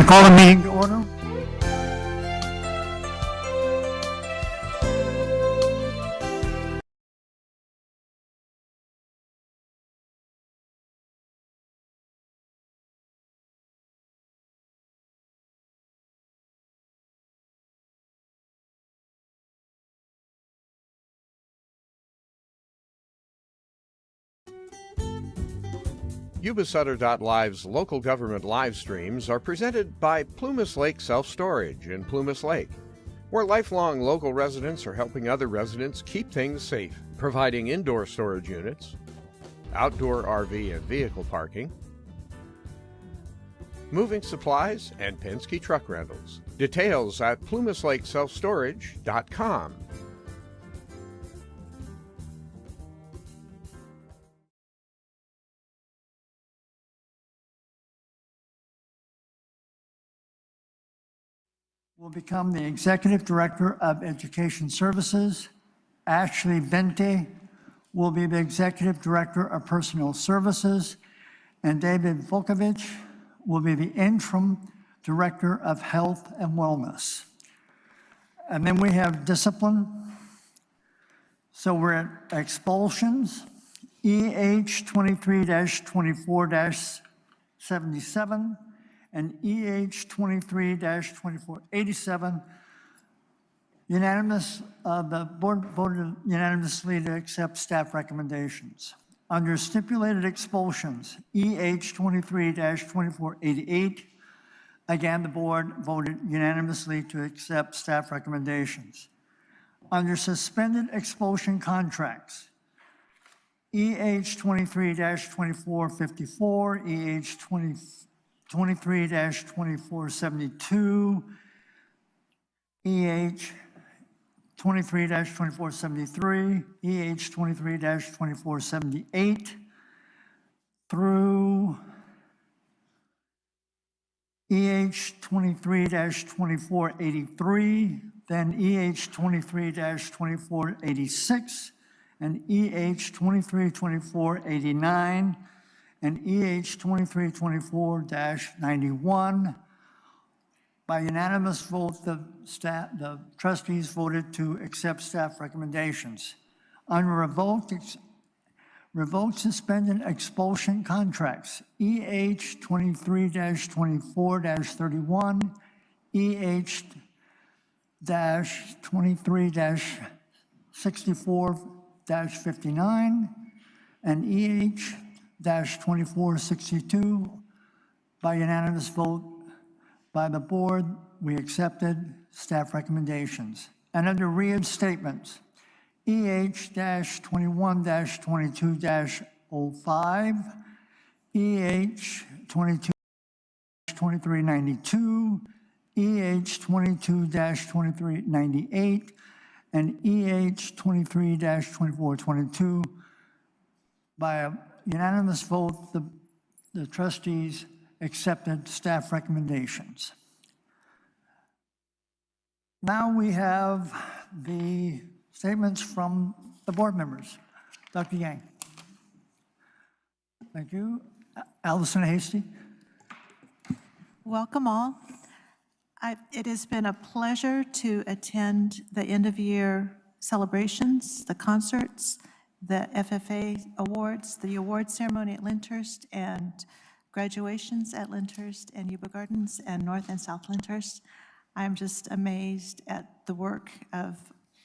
I call the meeting to order. Yuba-Sutter.live's local government live streams are presented by Plumas Lake Self-Storage in Plumas Lake, where lifelong local residents are helping other residents keep things safe, providing indoor storage units, outdoor RV and vehicle parking, moving supplies, and Penske truck rentals. Details at plumaslakeselfstorage.com. Will become the Executive Director of Education Services. Ashley Vente will be the Executive Director of Personnel Services. And David Volkovich will be the Interim Director of Health and Wellness. And then we have discipline. So we're at expulsions, EH 23-24-77. and EH 23-2487. The board voted unanimously to accept staff recommendations. Under stipulated expulsions, EH 23-2488, again, the board voted unanimously to accept staff recommendations. Under suspended expulsion contracts, EH 23-2454, EH 23-2472, EH 23-2473, EH 23-2478 through EH 23-2483, then EH 23-2486, and EH 23-2489, and EH 23-24-91. By unanimous vote, the trustees voted to accept staff recommendations. Under revoked suspended expulsion contracts, EH 23-24-31, EH 23-64-59, and EH 2462. By unanimous vote by the board, we accepted staff recommendations. And under reinstatements, EH 21-22-05, EH 22-2392, EH 22-2398, and EH 23-2422. By a unanimous vote, the trustees accepted staff recommendations. Now we have the statements from the board members. Dr. Yang. Thank you. Allison Hasty. Welcome all. It has been a pleasure to attend the end-of-year celebrations, the concerts, the FFA awards, the award ceremony at Lyndhurst, and graduations at Lyndhurst and Yuba Gardens and North and South Lyndhurst. I'm just amazed at the work of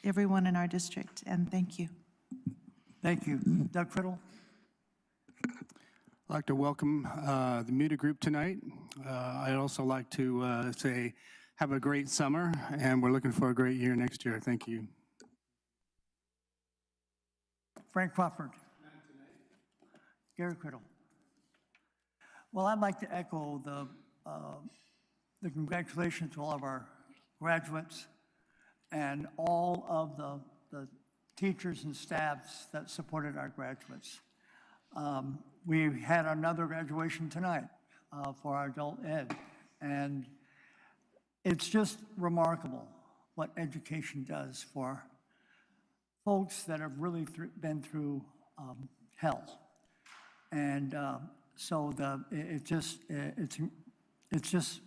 everyone in our district, and thank you. Thank you. Doug Criddle. I'd like to welcome the MUTA group tonight. I'd also like to say have a great summer, and we're looking for a great year next year. Thank you. Frank Crawford. Gary Criddle. Well, I'd like to echo the congratulations to all of our graduates and all of the teachers and staffs that supported our graduates. We had another graduation tonight for our adult ed, and it's just remarkable what education does for folks that have really been through hell. And so it's just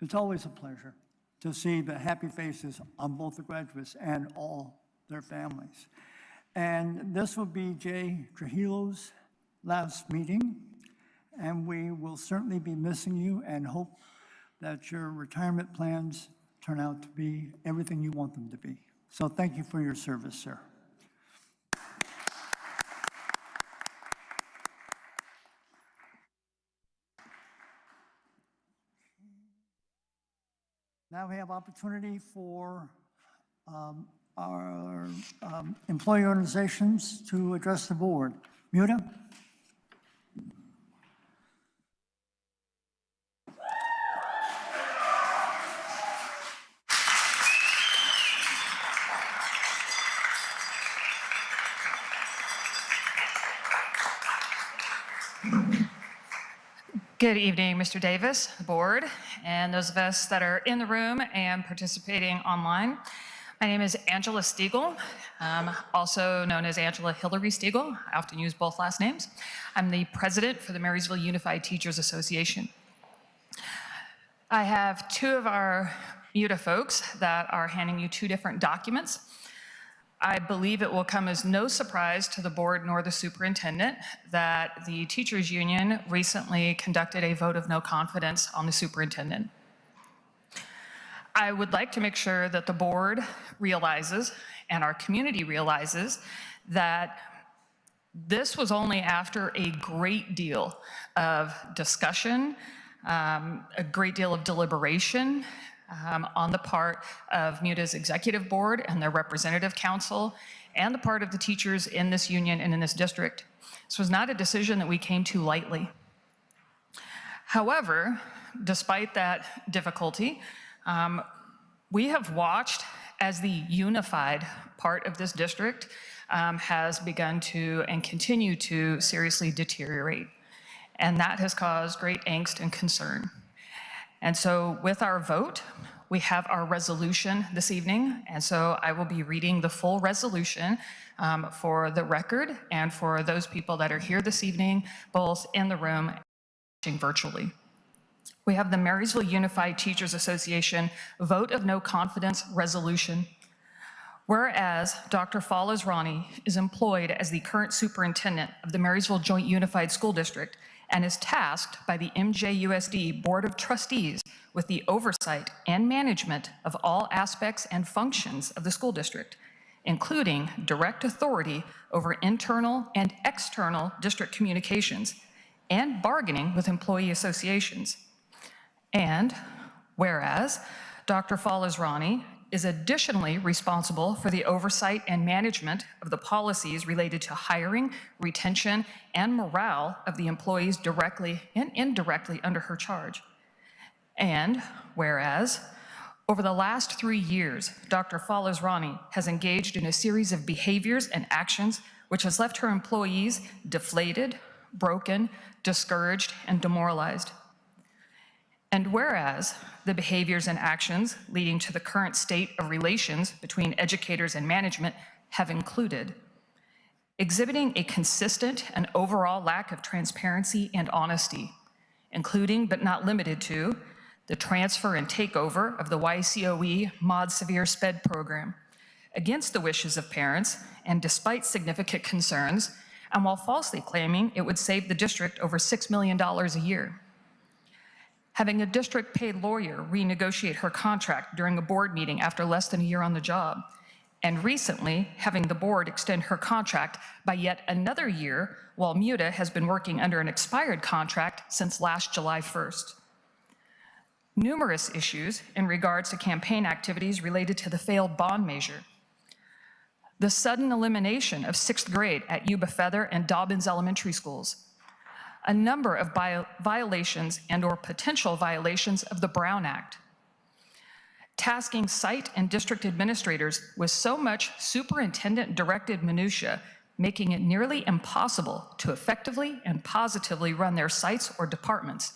It's always a pleasure to see the happy faces on both the graduates and all their families. And this will be Jay Trujillo's last meeting, and we will certainly be missing you and hope that your retirement plans turn out to be everything you want them to be. So thank you for your service, sir. Now we have opportunity for our employee organizations to address the board. Muta? Good evening, Mr. Davis, the board, and those of us that are in the room and participating online. My name is Angela Stiegel, also known as Angela Hillary Stiegel. I often use both last names. I'm the president for the Marysville Unified Teachers Association. I have two of our MUTA folks that are handing you two different documents. I believe it will come as no surprise to the board nor the superintendent that the teachers union recently conducted a vote of no confidence on the superintendent. I would like to make sure that the board realizes and our community realizes that this was only after a great deal of discussion, a great deal of deliberation, on the part of MUTA's executive board and their representative council and the part of the teachers in this union and in this district. This was not a decision that we came to lightly. However, despite that difficulty, we have watched as the unified part of this district has begun to and continue to seriously deteriorate. And that has caused great angst and concern. And so with our vote, we have our resolution this evening. And so I will be reading the full resolution for the record and for those people that are here this evening, both in the room and watching virtually. We have the Marysville Unified Teachers Association Vote of No Confidence Resolution. Whereas Dr. Fallas Ronnie is employed as the current superintendent of the Marysville Joint Unified School District and is tasked by the MJUSD Board of Trustees with the oversight and management of all aspects and functions of the school district, including direct authority over internal and external district communications and bargaining with employee associations. And whereas Dr. Fallas Ronnie is additionally responsible for the oversight and management of the policies related to hiring, retention, and morale of the employees directly and indirectly under her charge. And whereas, over the last 3 years, Dr. Fallas Ronnie has engaged in a series of behaviors and actions which has left her employees deflated, broken, discouraged, and demoralized. And whereas the behaviors and actions leading to the current state of relations between educators and management have included exhibiting a consistent and overall lack of transparency and honesty, including but not limited to the transfer and takeover of the YCOE Mod Severe SPED program against the wishes of parents and despite significant concerns, and while falsely claiming it would save the district over $6 million a year. Having a district-paid lawyer renegotiate her contract during a board meeting after less than a year on the job, and recently having the board extend her contract by yet another year while MUTA has been working under an expired contract since last July 1st. Numerous issues in regards to campaign activities related to the failed bond measure. The sudden elimination of 6th grade at Yuba-Sutter and Dobbins Elementary Schools. A number of violations and/or potential violations of the Brown Act. Tasking site and district administrators with so much superintendent-directed minutia, making it nearly impossible to effectively and positively run their sites or departments,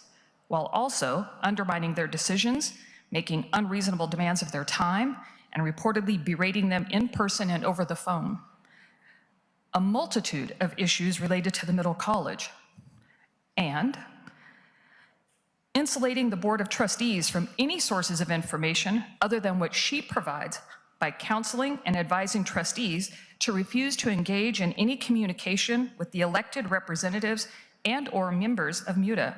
while also undermining their decisions, making unreasonable demands of their time, and reportedly berating them in person and over the phone. A multitude of issues related to the middle college. And insulating the Board of Trustees from any sources of information other than what she provides by counseling and advising trustees to refuse to engage in any communication with the elected representatives and/or members of MUTA,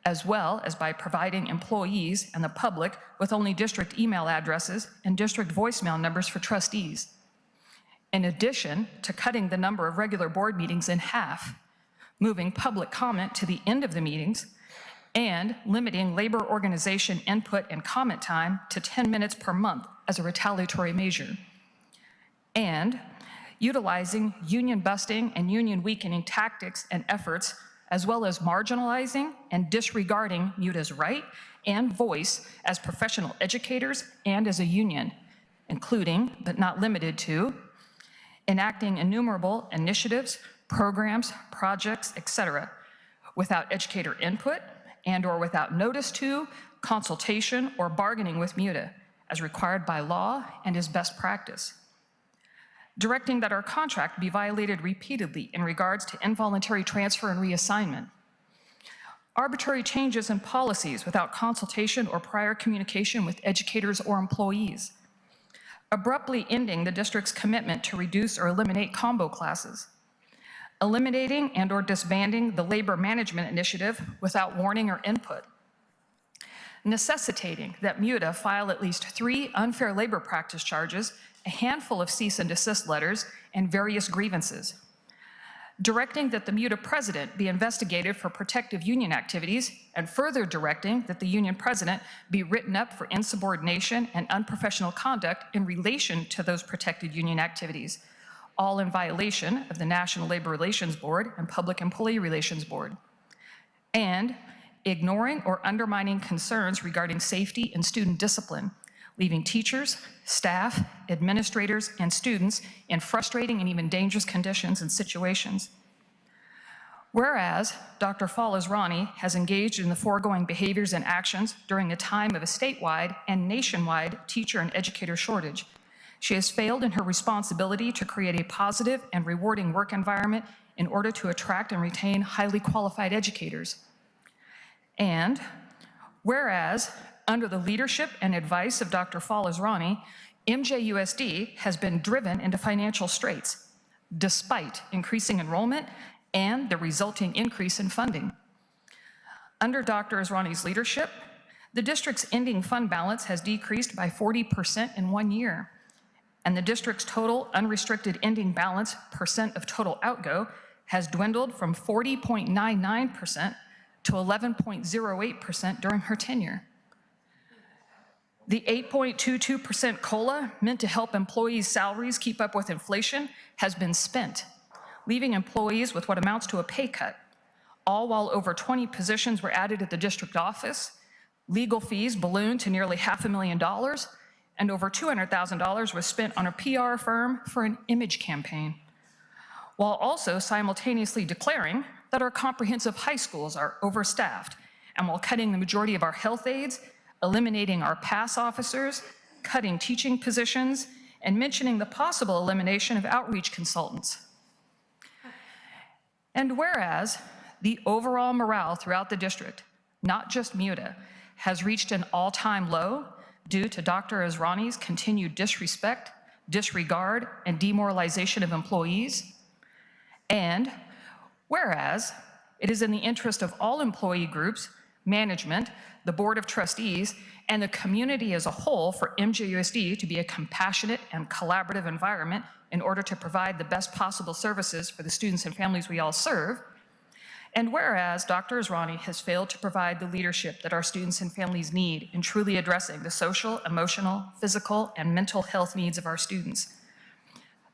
as well as by providing employees and the public with only district email addresses and district voicemail numbers for trustees. In addition to cutting the number of regular board meetings in half, moving public comment to the end of the meetings, and limiting labor organization input and comment time to 10 minutes per month as a retaliatory measure, and utilizing union busting and union weakening tactics and efforts, as well as marginalizing and disregarding MUTA's right and voice as professional educators and as a union, including, but not limited to, enacting innumerable initiatives, programs, projects, etc., without educator input and/or without notice to, consultation, or bargaining with MUTA, as required by law and is best practice. Directing that our contract be violated repeatedly in regards to involuntary transfer and reassignment. Arbitrary changes in policies without consultation or prior communication with educators or employees. Abruptly ending the district's commitment to reduce or eliminate combo classes. Eliminating and/or disbanding the labor management initiative without warning or input. Necessitating that MUTA file at least 3 unfair labor practice charges, a handful of cease and desist letters, and various grievances. Directing that the MUTA president be investigated for protective union activities, and further directing that the union president be written up for insubordination and unprofessional conduct in relation to those protected union activities, all in violation of the National Labor Relations Board and Public Employee Relations Board. And ignoring or undermining concerns regarding safety and student discipline, leaving teachers, staff, administrators, and students in frustrating and even dangerous conditions and situations. Whereas Dr. Falazrani has engaged in the foregoing behaviors and actions during a time of a statewide and nationwide teacher and educator shortage, she has failed in her responsibility to create a positive and rewarding work environment in order to attract and retain highly qualified educators. And whereas, under the leadership and advice of Dr. Falazrani, MJUSD has been driven into financial straits, despite increasing enrollment and the resulting increase in funding. Under Dr. Azrani's leadership, the district's ending fund balance has decreased by 40% in 1 year, and the district's total unrestricted ending balance percent of total outgo has dwindled from 40.99% to 11.08% during her tenure. The 8.22% COLA meant to help employees' salaries keep up with inflation has been spent, leaving employees with what amounts to a pay cut, all while over 20 positions were added at the district office, legal fees ballooned to nearly $500,000, and over $200,000 was spent on a PR firm for an image campaign, while also simultaneously declaring that our comprehensive high schools are overstaffed, and while cutting the majority of our health aides, eliminating our PASS officers, cutting teaching positions, and mentioning the possible elimination of outreach consultants. And whereas the overall morale throughout the district, not just MUTA, has reached an all-time low due to Dr. Azrani's continued disrespect, disregard, and demoralization of employees, and whereas it is in the interest of all employee groups, management, the Board of Trustees, and the community as a whole for MJUSD to be a compassionate and collaborative environment in order to provide the best possible services for the students and families we all serve. And whereas Dr. Azrani has failed to provide the leadership that our students and families need in truly addressing the social, emotional, physical, and mental health needs of our students.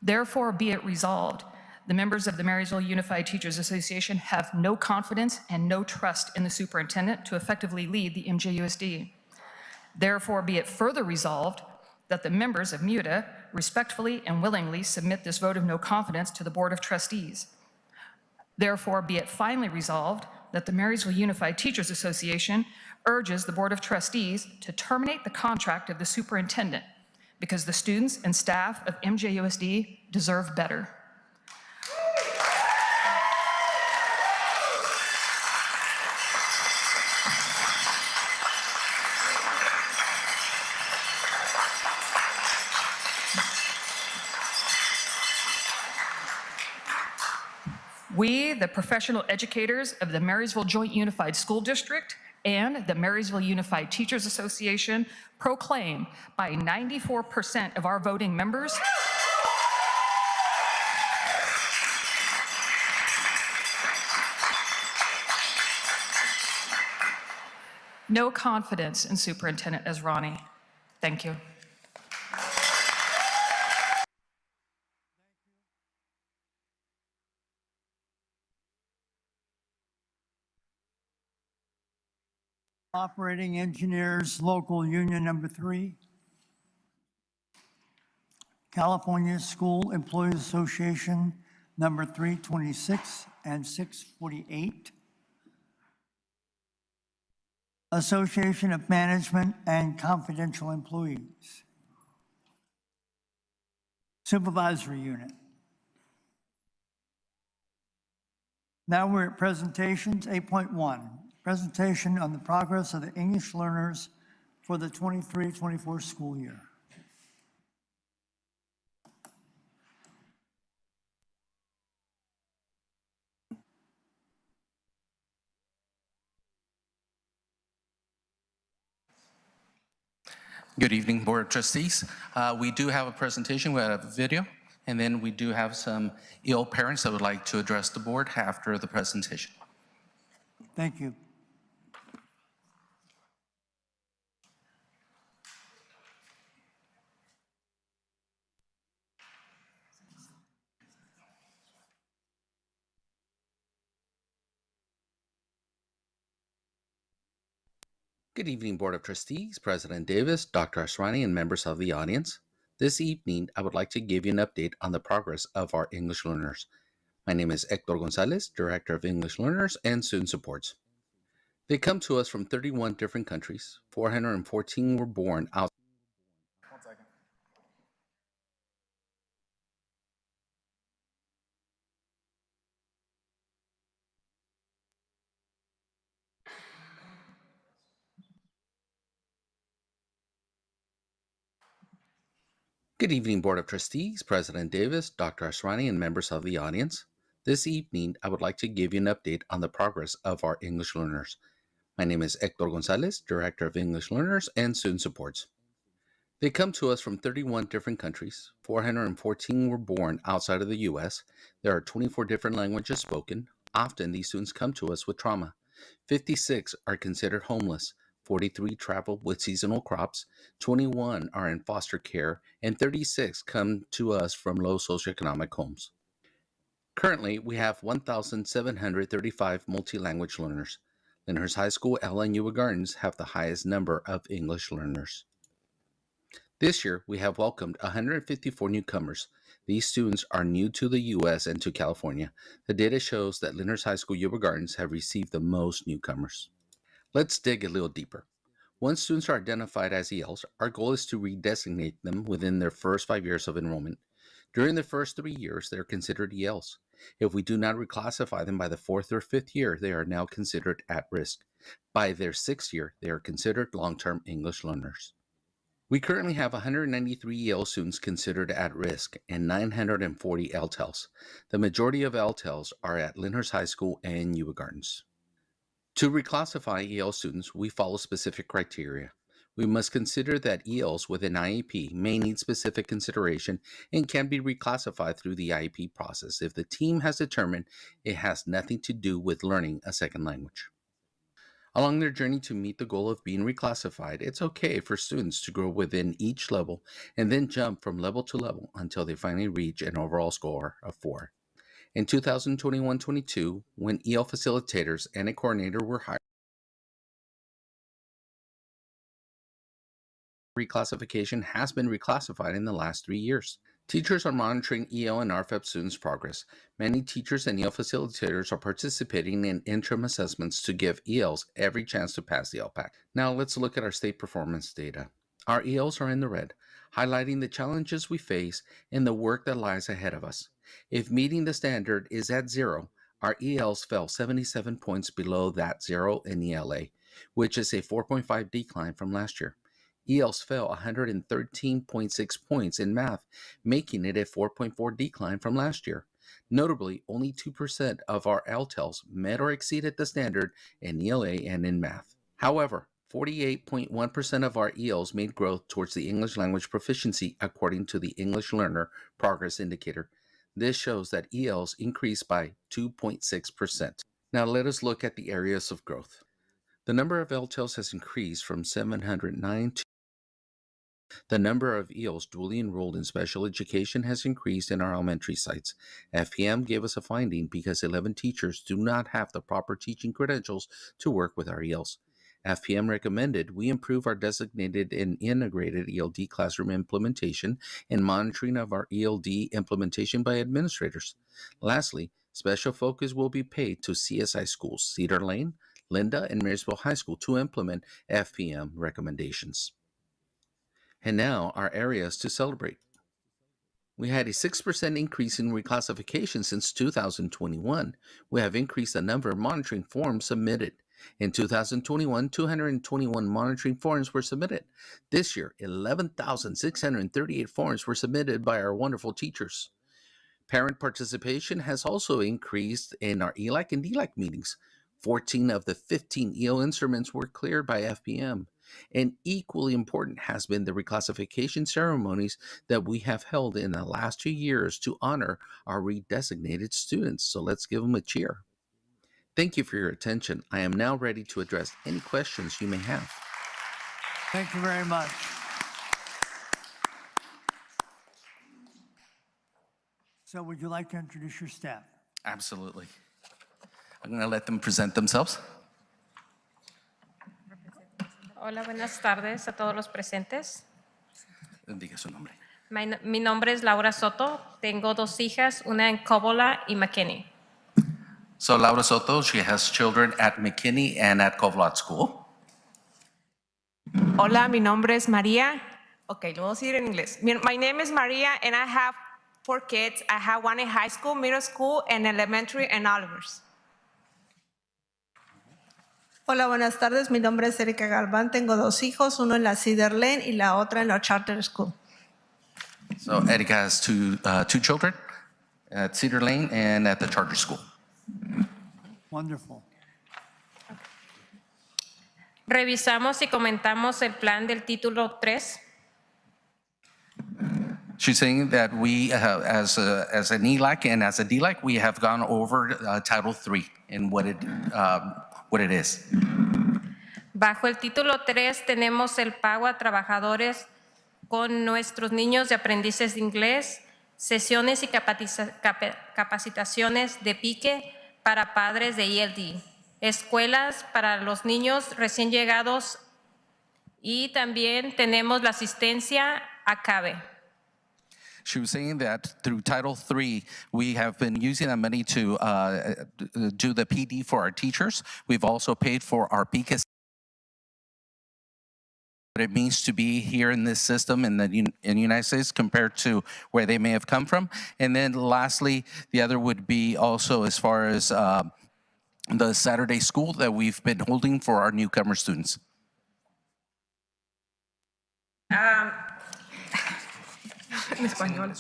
Therefore, be it resolved, the members of the Marysville Unified Teachers Association have no confidence and no trust in the superintendent to effectively lead the MJUSD. Therefore, be it further resolved that the members of MUTA respectfully and willingly submit this vote of no confidence to the Board of Trustees. Therefore, be it finally resolved that the Marysville Unified Teachers Association urges the Board of Trustees to terminate the contract of the superintendent because the students and staff of MJUSD deserve better. We, the professional educators of the Marysville Joint Unified School District and the Marysville Unified Teachers Association, proclaim by 94% of our voting members no confidence in Superintendent Ezrani. Thank you. Operating Engineers Local Union Number 3, California School Employees Association Number 326 and 648, Association of Management and Confidential Employees, Supervisory Unit. Now we're at presentations. 8.1, presentation on the progress of the English learners for the 23-24 school year. Good evening, Board of Trustees. We do have a presentation, we have a video, and then we do have some ill parents that would like to address the board after the presentation. Thank you. Good evening, Board of Trustees, President Davis, Dr. Asrani, and members of the audience. This evening, I would like to give you an update on the progress of our English learners. My name is Hector Gonzalez, Director of English Learners and Student Supports. They come to us from 31 different countries. 414 were born out. One second. Good evening, Board of Trustees, President Davis, Dr. Asrani, and members of the audience. This evening, I would like to give you an update on the progress of our English learners. My name is Hector Gonzalez, Director of English Learners and Student Supports. They come to us from 31 different countries. 414 were born outside of the U.S. There are 24 different languages spoken. Often, these students come to us with trauma. 56 are considered homeless. 43 travel with seasonal crops, 21 are in foster care, and 36 come to us from low socioeconomic homes. Currently, we have 1,735 multi-language learners. Lyndhurst High School, Ella, and Yuba Gardens have the highest number of English learners. This year, we have welcomed 154 newcomers. These students are new to the U.S. and to California. The data shows that Lyndhurst High School, Yuba Gardens have received the most newcomers. Let's dig a little deeper. Once students are identified as ELs, our goal is to redesignate them within their first 5 years of enrollment. During the first 3 years, they are considered ELs. If we do not reclassify them by the 4th or 5th year, they are now considered at risk. By their 6th year, they are considered long-term English learners. We currently have 193 EL students considered at risk and 940 LTELs. The majority of LTELs are at Lyndhurst High School and Yuba Gardens. To reclassify EL students, we follow specific criteria. We must consider that ELs with an IEP may need specific consideration and can be reclassified through the IEP process if the team has determined it has nothing to do with learning a second language. Along their journey to meet the goal of being reclassified, it's okay for students to grow within each level and then jump from level to level until they finally reach an overall score of 4. In 2021-22, when EL facilitators and a coordinator were hired, reclassification has been reclassified in the last 3 years. Teachers are monitoring EL and RFEP students' progress. Many teachers and EL facilitators are participating in interim assessments to give ELs every chance to pass the LPAC. Now let's look at our state performance data. Our ELs are in the red, highlighting the challenges we face and the work that lies ahead of us. If meeting the standard is at 0, our ELs fell 77 points below that 0 in ELA, which is a 4.5 decline from last year. ELs fell 113.6 points in math, making it a 4.4 decline from last year. Notably, only 2% of our LTELs met or exceeded the standard in ELA and in math. However, 48.1% of our ELs made growth towards the English language proficiency according to the English Learner Progress Indicator. This shows that ELs increased by 2.6%. Now let us look at the areas of growth. The number of LTELs has increased from 709 to the number of ELs duly enrolled in special education has increased in our elementary sites. FPM gave us a finding because 11 teachers do not have the proper teaching credentials to work with our ELs. FPM recommended we improve our designated and integrated ELD classroom implementation and monitoring of our ELD implementation by administrators. Lastly, special focus will be paid to CSI schools, Cedar Lane, Linda, and Marysville High School to implement FPM recommendations. And now our areas to celebrate. We had a 6% increase in reclassification since 2021. We have increased the number of monitoring forms submitted. In 2021, 221 monitoring forms were submitted. This year, 11,638 forms were submitted by our wonderful teachers. Parent participation has also increased in our ELAC and DLAC meetings. 14 of the 15 EL instruments were cleared by FPM. And equally important has been the reclassification ceremonies that we have held in the last 2 years to honor our redesignated students. So let's give them a cheer. Thank you for your attention. I am now ready to address any questions you may have. Thank you very much. So would you like to introduce your staff? Absolutely. I'm going to let them present themselves. Hola, buenas tardes a todos los presentes. Diga su nombre. Mi nombre es Laura Soto. Tengo 2 hijas, una en Cobola y McKinney. So Laura Soto, she has children at McKinney and at Covolot School. Hola, mi nombre es María. Okay, lo voy a decir en inglés. My name is Maria and I have 4 kids. I have one in high school, middle school, and elementary and Olivers. Hola, buenas tardes. Mi nombre es Erika Galván. Tengo 2 hijos, uno en la Cedar Lane y la otra en la Charter School. So Erika has two children at Cedar Lane and at the charter school. Wonderful. Revisamos y comentamos el plan del título 3. She's saying that we, as an ELAC and as a DLAC, we have gone over Title III and what it is. Bajo el título 3 tenemos el pago a trabajadores con nuestros niños de aprendices de inglés, sesiones y capacitaciones de pique para padres de ELD, escuelas para los niños recién llegados y también tenemos la asistencia a CABE. She was saying that through Title III, we have been using that money to do the PD for our teachers. We've also paid for our PICA. What it means to be here in this system in the United States compared to where they may have come from. And then lastly, the other would be also as far as the Saturday school that we've been holding for our newcomer students. En español.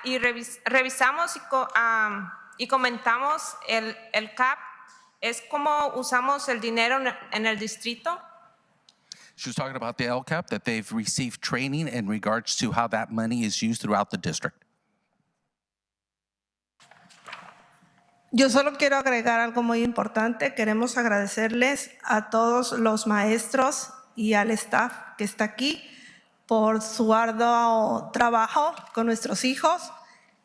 Y revisamos y comentamos el CAP, es como usamos el dinero en el distrito. She was talking about the LCAP, that they've received training in regards to how that money is used throughout the district. Yo solo quiero agregar algo muy importante. Queremos agradecerles a todos los maestros y al staff que está aquí por su arduo trabajo con nuestros hijos,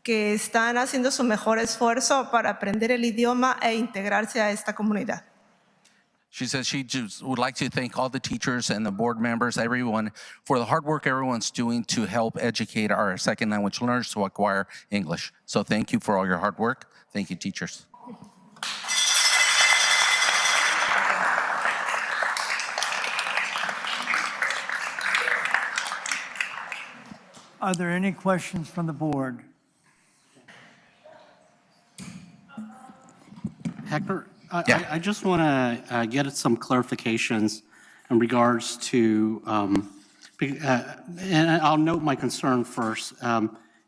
que están haciendo su mejor esfuerzo para aprender el idioma e integrarse a esta comunidad. She says she just would like to thank all the teachers and the board members, everyone, for the hard work everyone's doing to help educate our second language learners to acquire English. So thank you for all your hard work. Thank you, teachers. Are there any questions from the board? Hector, Yeah. I just want to get some clarifications in regards to, and I'll note my concern first.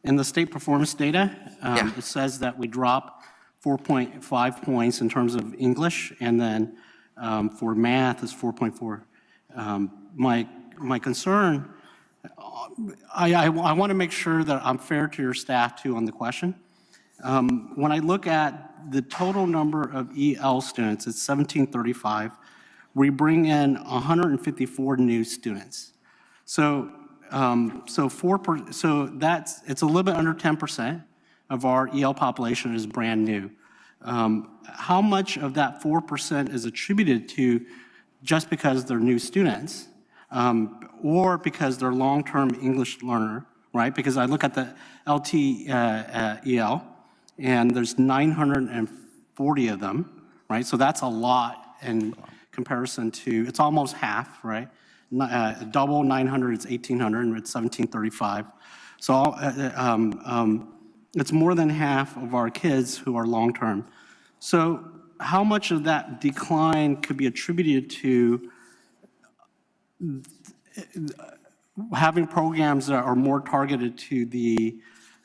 In the state performance data, Yeah. it says that we drop 4.5 points in terms of English, and then for math is 4.4. My concern, I want to make sure that I'm fair to your staff too on the question. When I look at the total number of EL students, it's 1735. We bring in 154 new students. So it's a little bit under 10% of our EL population is brand new. How much of that 4% is attributed to just because they're new students, or because they're long-term English learner, right? Because I look at the LTEL, and there's 940 of them, right? So that's a lot in comparison to, it's almost half, right? Double 900 is 1,800, and it's 1735. So it's more than half of our kids who are long-term. So how much of that decline could be attributed to having programs that are more targeted to the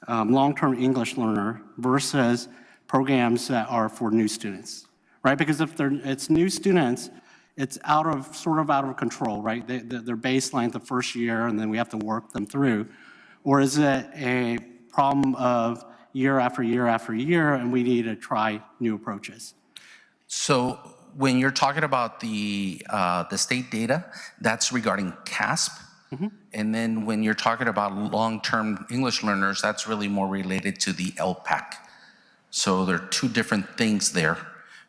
long-term English learner versus programs that are for new students, right? Because if it's new students, it's sort of out of control, right? Their baseline the first year, and then we have to work them through. Or is it a problem of year after year after year, and we need to try new approaches? So when you're talking about the state data, that's regarding CASP. And then when you're talking about long-term English learners, that's really more related to the LPAC. So there are two different things there.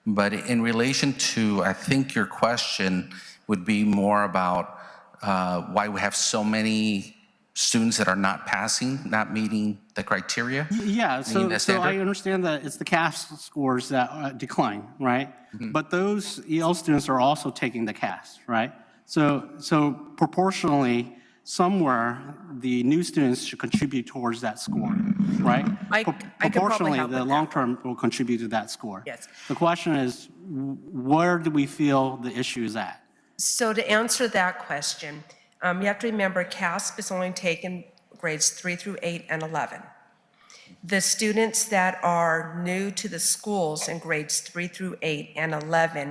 But in relation to, I think your question would be more about why we have so many students that are not passing, not meeting the criteria? Yeah, so I understand that it's the CAS scores that decline, right? But those EL students are also taking the CAS, right? So proportionally, somewhere, the new students should contribute towards that score, right? I could probably Proportionally, help the with long-term will contribute to that score. Yes. The question is, where do we feel the issue is at? So to answer that question, you have to remember CASP is only taken grades 3 through 8 and 11. The students that are new to the schools in grades 3 through 8 and 11